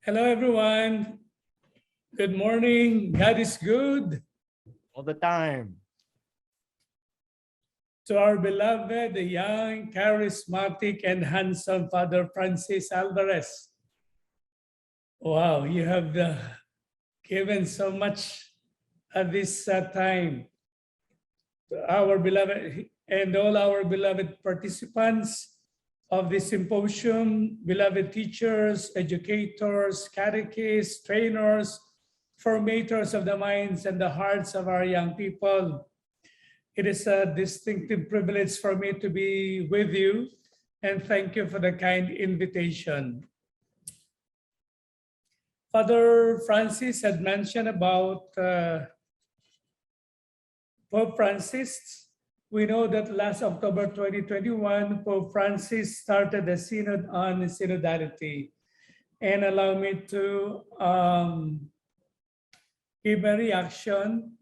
Hello, everyone. Good morning. God is good. All the time. To our beloved, the young, charismatic, and handsome Father Francis Alvarez. Wow, you have given so much at this time. To our beloved and all our beloved participants of this symposium, beloved teachers, educators, catechists, trainers, formators of the minds and the hearts of our young people. It is a distinctive privilege for me to be with you, and thank you for the kind invitation. Father Francis had mentioned about Pope Francis. We know that last October 2021, Pope Francis started a synod on synodality. And allow me to give a reaction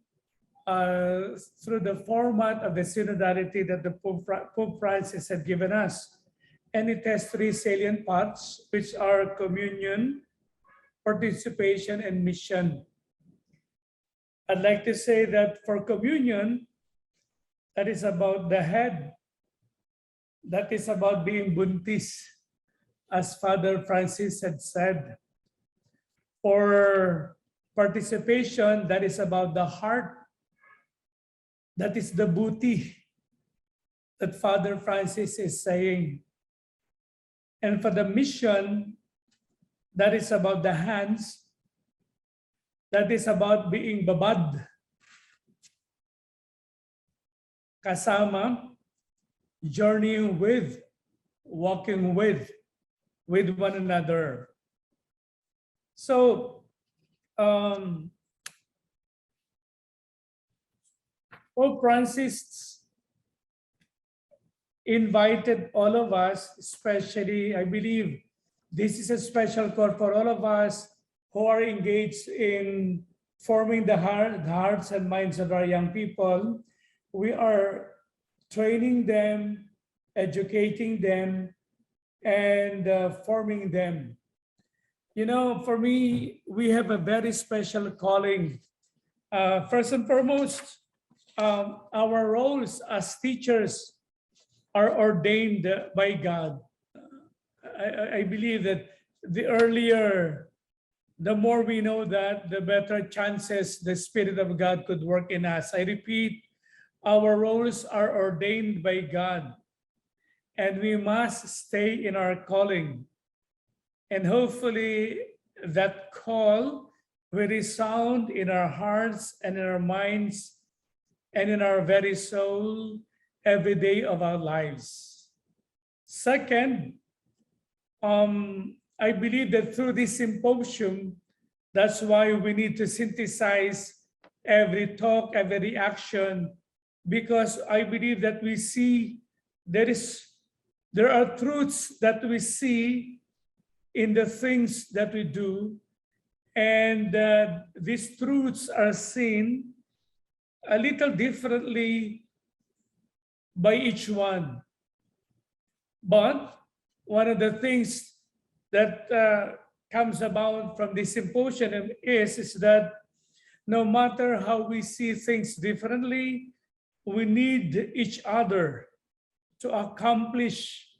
through the format of the synodality that the Pope Francis had given us. And it has three salient parts, which are communion, participation, and mission. I'd like to say that for communion, that is about the head. That is about being buntis, as Father Francis had said. For participation, that is about the heart. That is the booty that Father Francis is saying. And for the mission, that is about the hands. That is about being babad. Kasama, journeying with, walking with one another. So, Pope Francis invited all of us, especially, I believe this is a special call for all of us who are engaged in forming the hearts and minds of our young people. We are training them, educating them, and forming them. You know, for me, we have a very special calling. First and foremost, our roles as teachers are ordained by God. I believe that the more we know that, the better chances the Spirit of God could work in us. I repeat, our roles are ordained by God, and we must stay in our calling. And hopefully that call will resound in our hearts and in our minds and in our very soul every day of our lives. Second, I believe that through this symposium, that's why we need to synthesize every talk, every action, because I believe that we see there are truths that we see in the things that we do, and these truths are seen a little differently by each one. But one of the things that comes about from this symposium is that no matter how we see things differently, we need each other to accomplish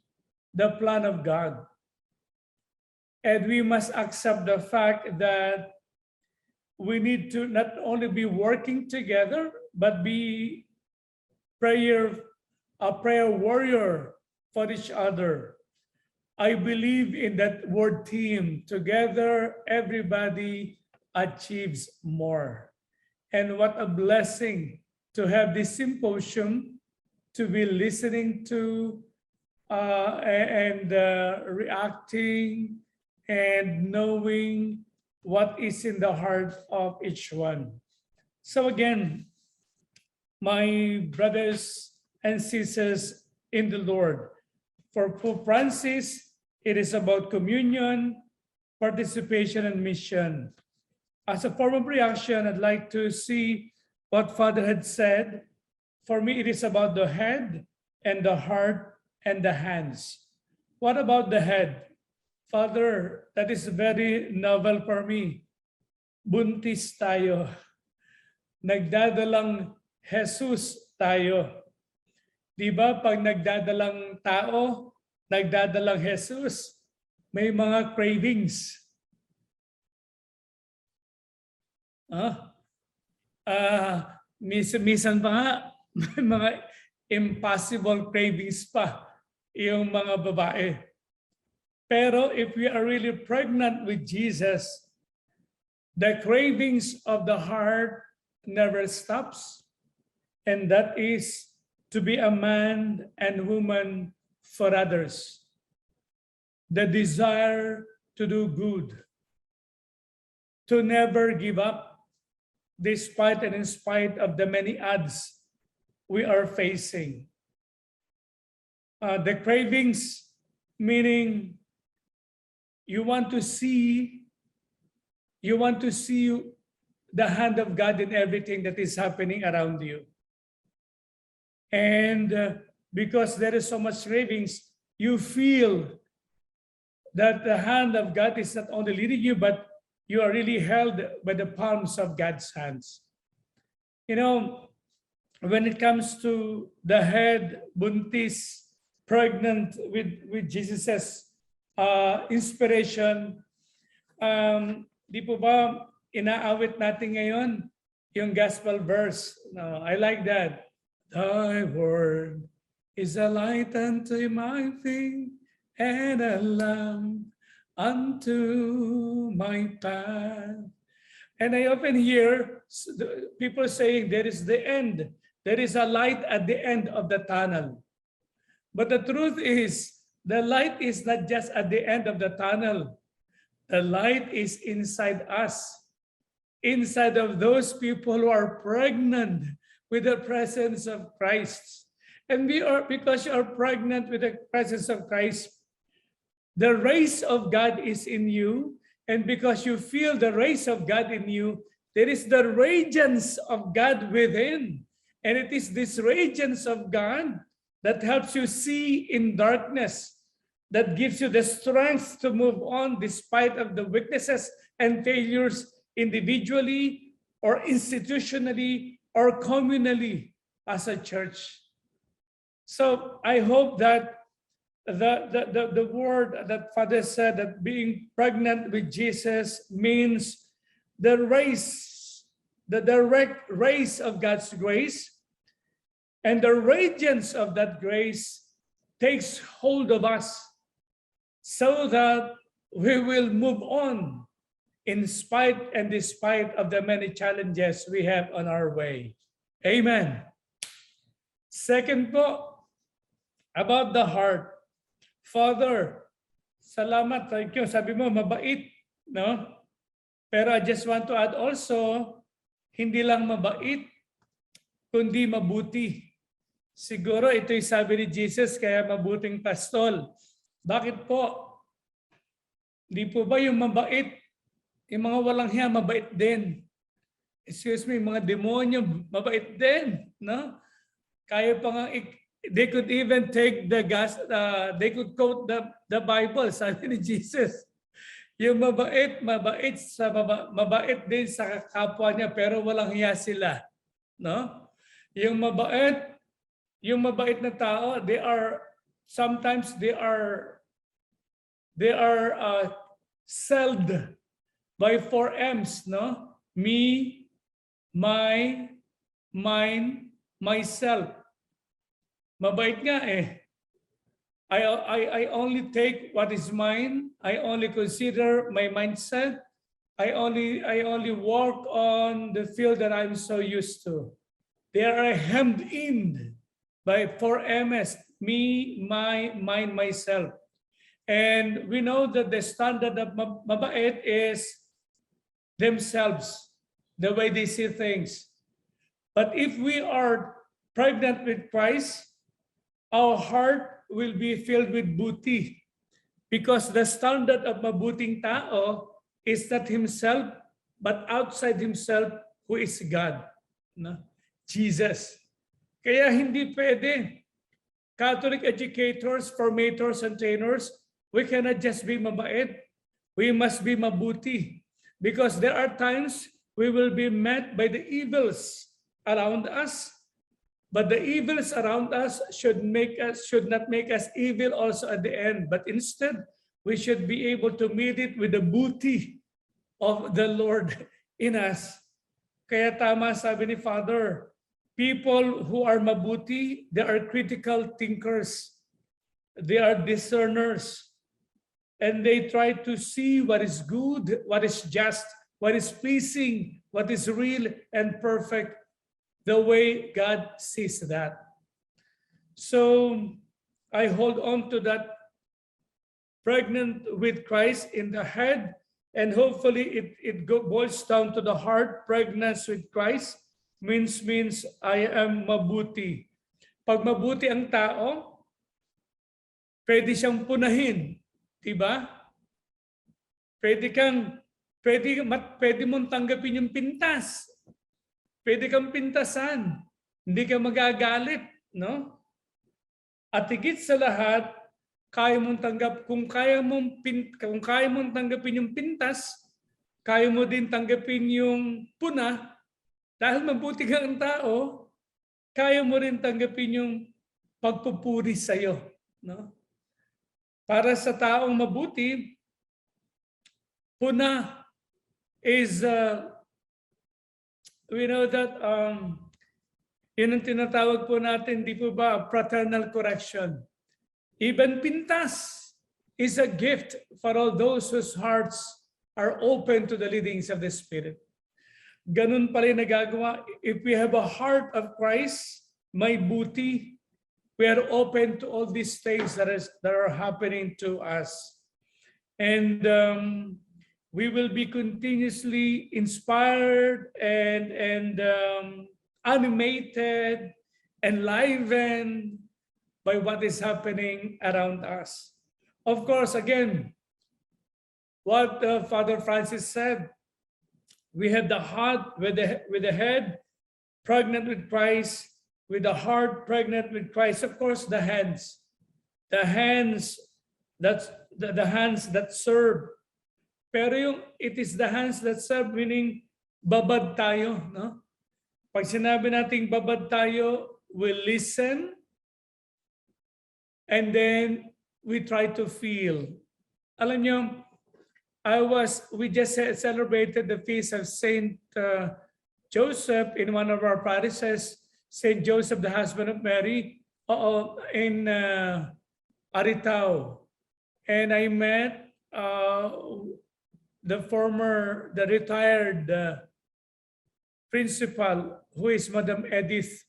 the plan of God. And we must accept the fact that we need to not only be working together, but be a prayer warrior for each other. I believe in that word team. Together, everybody achieves more. And what a blessing to have this symposium, to be listening to and reacting and knowing what is in the heart of each one. So again, my brothers and sisters in the Lord, for Pope Francis, it is about communion, participation, and mission. As a form of reaction, I'd like to see what Father had said. For me, it is about the head and the heart and the hands. What about the head? Father, that is very novel for me. Buntis tayo. Nagdadalang Jesus tayo. Di ba pag nagdadalang tao, nagdadalang Jesus, may mga cravings. Minsan pa nga, may mga impossible cravings pa yung mga babae. Pero if we are really pregnant with Jesus, the cravings of the heart never stops. And that is to be a man and woman for others. The desire to do good. To never give up despite and in spite of the many odds we are facing. The cravings, meaning you want to see the hand of God in everything that is happening around you. And because there is so much cravings, you feel that the hand of God is not only leading you, but you are really held by the palms of God's hands. You know, when it comes to the head, buntis, pregnant with Jesus's inspiration, di po ba inaawit natin ngayon yung gospel verse? No, I like that. Thy word is a light unto my feet and a lamp unto my path. And I often hear people saying there is the end. There is a light at the end of the tunnel. But the truth is, the light is not just at the end of the tunnel. The light is inside us, inside of those people who are pregnant with the presence of Christ. And because you are pregnant with the presence of Christ, the rays of God is in you. And because you feel the rays of God in you, there is the radiance of God within. And it is this radiance of God that helps you see in darkness, that gives you the strength to move on despite of the weaknesses and failures individually or institutionally or communally as a church. So I hope that the word that Father said, that being pregnant with Jesus means the race, the direct race of God's grace, and the radiance of that grace takes hold of us so that we will move on in spite and despite of the many challenges we have on our way. Amen. Second po, about the heart. Father, salamat, thank you. Sabi mo, mabait, no? Pero I just want to add also, hindi lang mabait, kundi mabuti. Siguro ito'y sabi ni Jesus, kaya mabuting pastol. Bakit po? Hindi po ba yung mabait, yung mga walang hiya, mabait din? Excuse me, mga demonyo, mabait din, no? Kaya pa nga, they could even take the gas, they could quote the Bible, sabi ni Jesus. Yung mabait mabait din sa kapwa niya, pero walang hiya sila, no? Yung mabait na tao, sometimes they are sold by 4 M's, no? Me, my, mine, myself. Mabait nga eh. I only take what is mine. I only consider my mindset. I only walk on the field that I'm so used to. They are hemmed in by 4 M's, me, my, mine, myself. And we know that the standard of mabait is themselves, the way they see things. But if we are pregnant with Christ, our heart will be filled with buti, because the standard of mabuting tao is not himself, but outside himself, who is God, no? Jesus. Kaya hindi pwede Catholic educators, formators, and trainers We cannot just be mabait. We must be mabuti. Because there are times we will be met by the evils around us. But the evils around us should not make us evil also at the end. But instead, we should be able to meet it with the booty of the Lord in us. Kaya tama sabi ni Father, people who are mabuti, they are critical thinkers. They are discerners. And they try to see what is good, what is just, what is pleasing, what is real and perfect, the way God sees that. So I hold on to that, pregnant with Christ in the head, and hopefully it boils down to the heart. Pregnant with Christ means I am mabuti. Pag mabuti ang tao, pwede siyang punahin, diba? Pwede mong tanggapin yung pintas. Pwede kang pintasan. Hindi ka magagalit, no? At higit sa lahat, kaya mong kung kaya mong tanggapin yung pintas, kaya mo din tanggapin yung puna, dahil mabuti kang tao, kaya mo rin tanggapin yung pagpupuri sa iyo, no? Para sa taong mabuti, puna is we know that yun ang tinatawag po natin, di po ba, fraternal correction. Even pintas is a gift for all those whose hearts are open to the leadings of the Spirit. Ganun pa rin nagagawa. If we have a heart of Christ, may buti, we are open to all these things that are happening to us. And we will be continuously inspired and animated, enlivened by what is happening around us. Of course, again, what Father Francis said, we have the heart with the head pregnant with Christ, with the heart pregnant with Christ. Of course, the hands that serve. Pero it is the hands that serve, meaning babad tayo, no? Pag sinabi nating babad tayo, we listen and then we try to feel. Alam nyo, we just celebrated the feast of Saint Joseph in one of our parishes, Saint Joseph, the husband of Mary, in Aritao. And I met the retired principal, who is Madam Edith.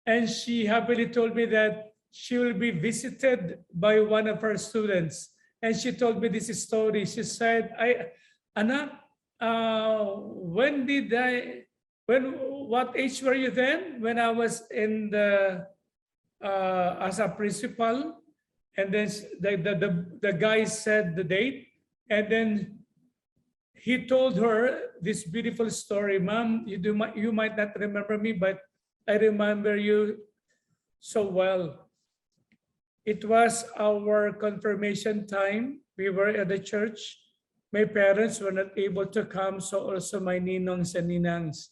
And she happily told me that she will be visited by one of her students. And she told me this story. She said, Anak, what age were you then? When I was in as a principal. And then the guy said the date. And then he told her this beautiful story. Mom, you might not remember me, but I remember you so well. It was our confirmation time. We were at the church. My parents were not able to come, so also my ninongs and ninangs.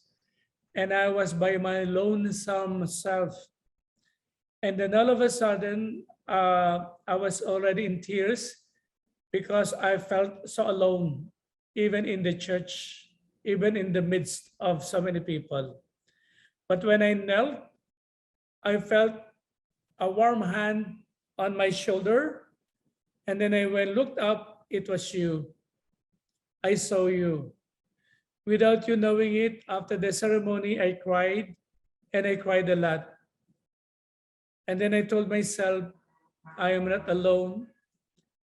And I was by my lonesome self. And then all of a sudden, I was already in tears because I felt so alone, even in the church, even in the midst of so many people. But when I knelt, I felt a warm hand on my shoulder. And then when I looked up, it was you. I saw you. Without you knowing it, after the ceremony, I cried, and I cried a lot. And then I told myself, I am not alone,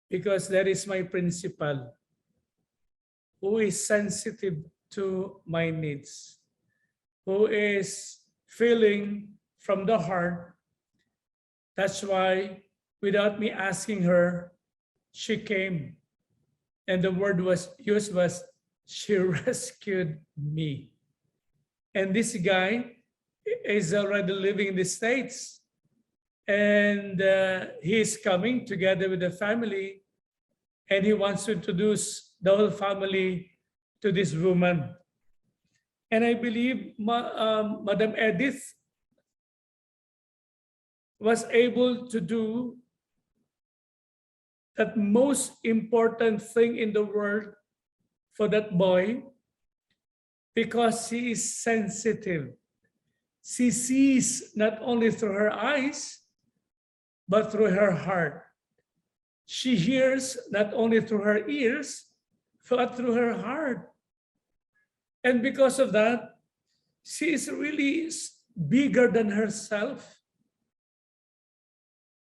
because there is my principal who is sensitive to my needs, who is feeling from the heart. That's why, without me asking her, she came. And the word used was, she rescued me. And this guy is already living in the States. And he is coming together with the family and he wants to introduce the whole family to this woman. And I believe Madam Edith was able to do that most important thing in the world for that boy, because she is sensitive. She sees not only through her eyes, but through her heart. She hears not only through her ears, but through her heart. And because of that, she is really bigger than herself.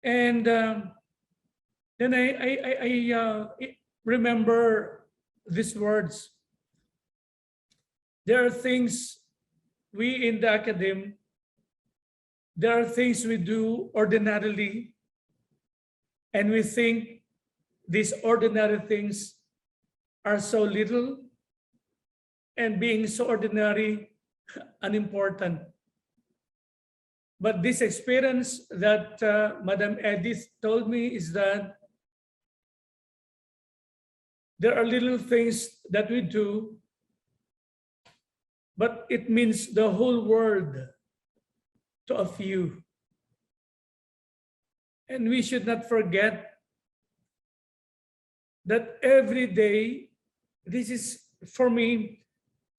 And then I remember these words. There are things we in the academy, there are things we do ordinarily, and we think these ordinary things are so little, and being so ordinary, unimportant. But this experience that Madam Edith told me is that there are little things that we do, but it means the whole world to a few. And we should not forget that every day, this is for me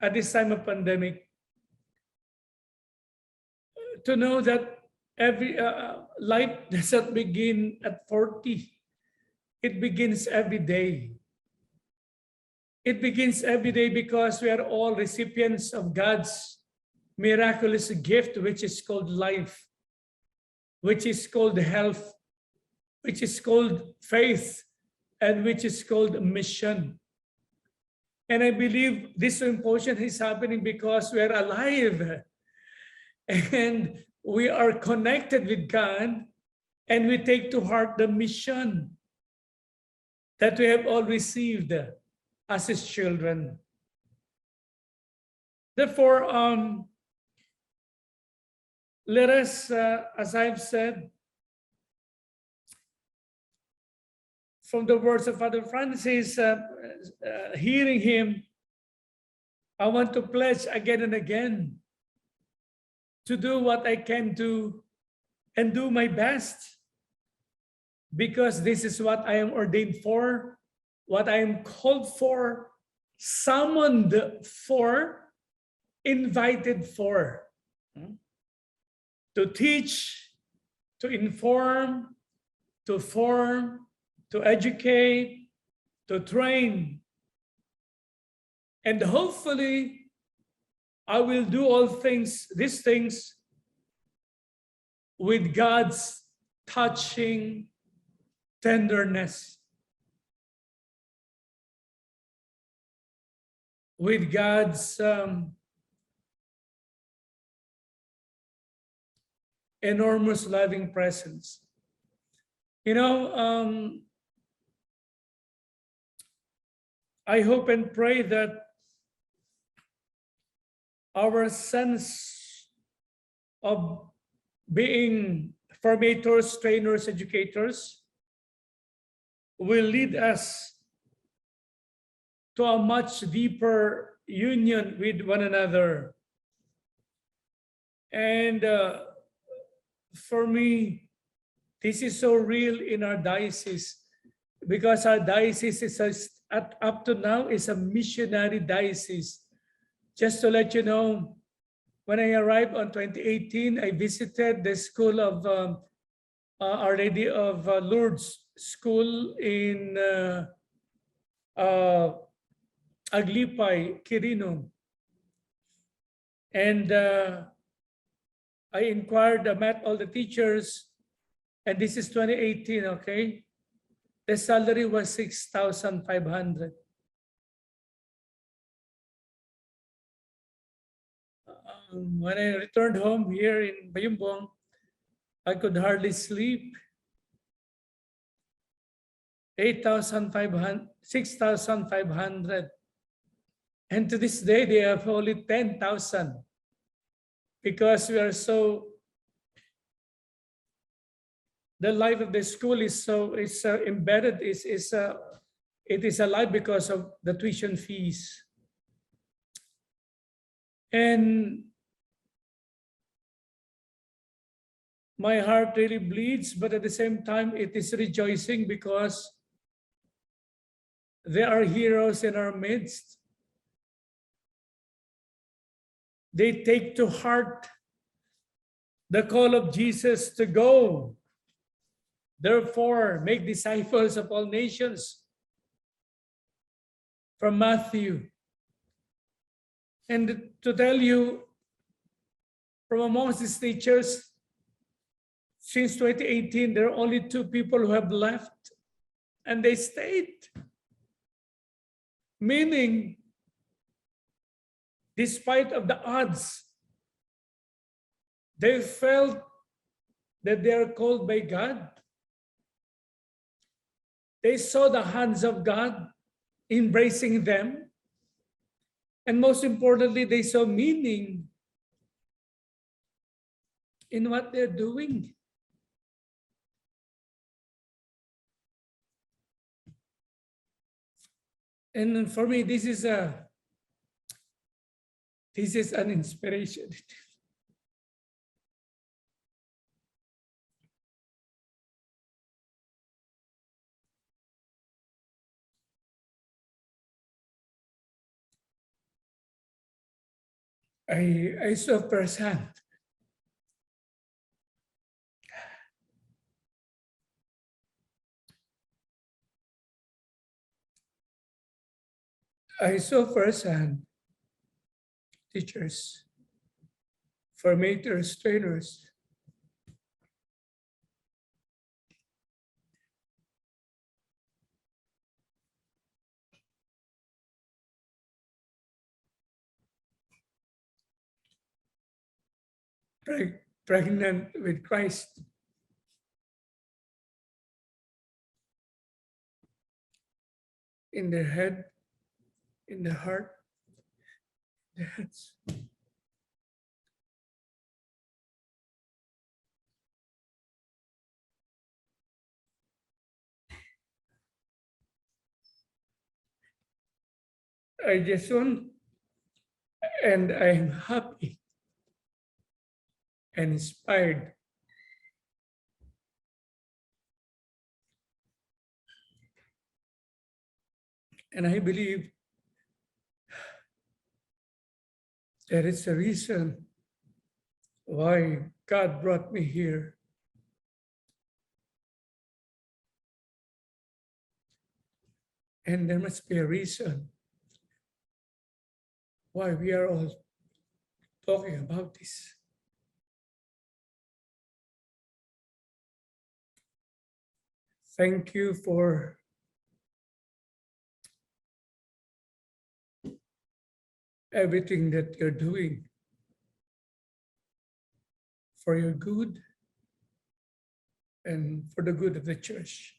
at this time of pandemic, to know that every life does not begin at 40. It begins every day. It begins every day because we are all recipients of God's miraculous gift, which is called life, which is called health, which is called faith, and which is called mission. And I believe this symposium is happening because we are alive and we are connected with God, and we take to heart the mission that we have all received as His children. Therefore, let us, as I've said, from the words of Father Francis, hearing him, I want to pledge again and again to do what I can do and do my best, because this is what I am ordained for, what I am called for, summoned for, invited for. To teach, to inform, to form, to educate, to train. And hopefully, I will do all things, these things, with God's touching tenderness, with God's enormous loving presence. You know, I hope and pray that our sense of being formators, trainers, educators will lead us to a much deeper union with one another. And for me, this is so real in our diocese, because our diocese is up to now is a missionary diocese. Just to let you know, when I arrived on 2018, I visited the school of Our Lady of Lourdes School in Aglipay, Quirino. And I inquired, met all the teachers, and this is 2018, okay? The salary was 6,500. When I returned home here in Bayumbong, I could hardly sleep. 8,500, 6,500. And to this day, they have only 10,000, because we are so, the life of the school is so embedded, is It is alive because of the tuition fees. And my heart really bleeds, but at the same time, it is rejoicing because they are heroes in our midst. They take to heart the call of Jesus to go. Therefore, make disciples of all nations, from Matthew. And to tell you, from amongst these teachers, since 2018, there are only 2 people who have left, and they stayed. Meaning, despite of the odds, they felt that they are called by God. They saw the hands of God embracing them. And most importantly, they saw meaning in what they're doing. And for me, this is an inspiration. I saw firsthand teachers, formators, trainers, pregnant with Christ. In their head, in their heart, their heads. I just want, and I'm happy and inspired. And I believe there is a reason why God brought me here. And there must be a reason why we are all talking about this. Thank you for everything that you're doing for your good and for the good of the church.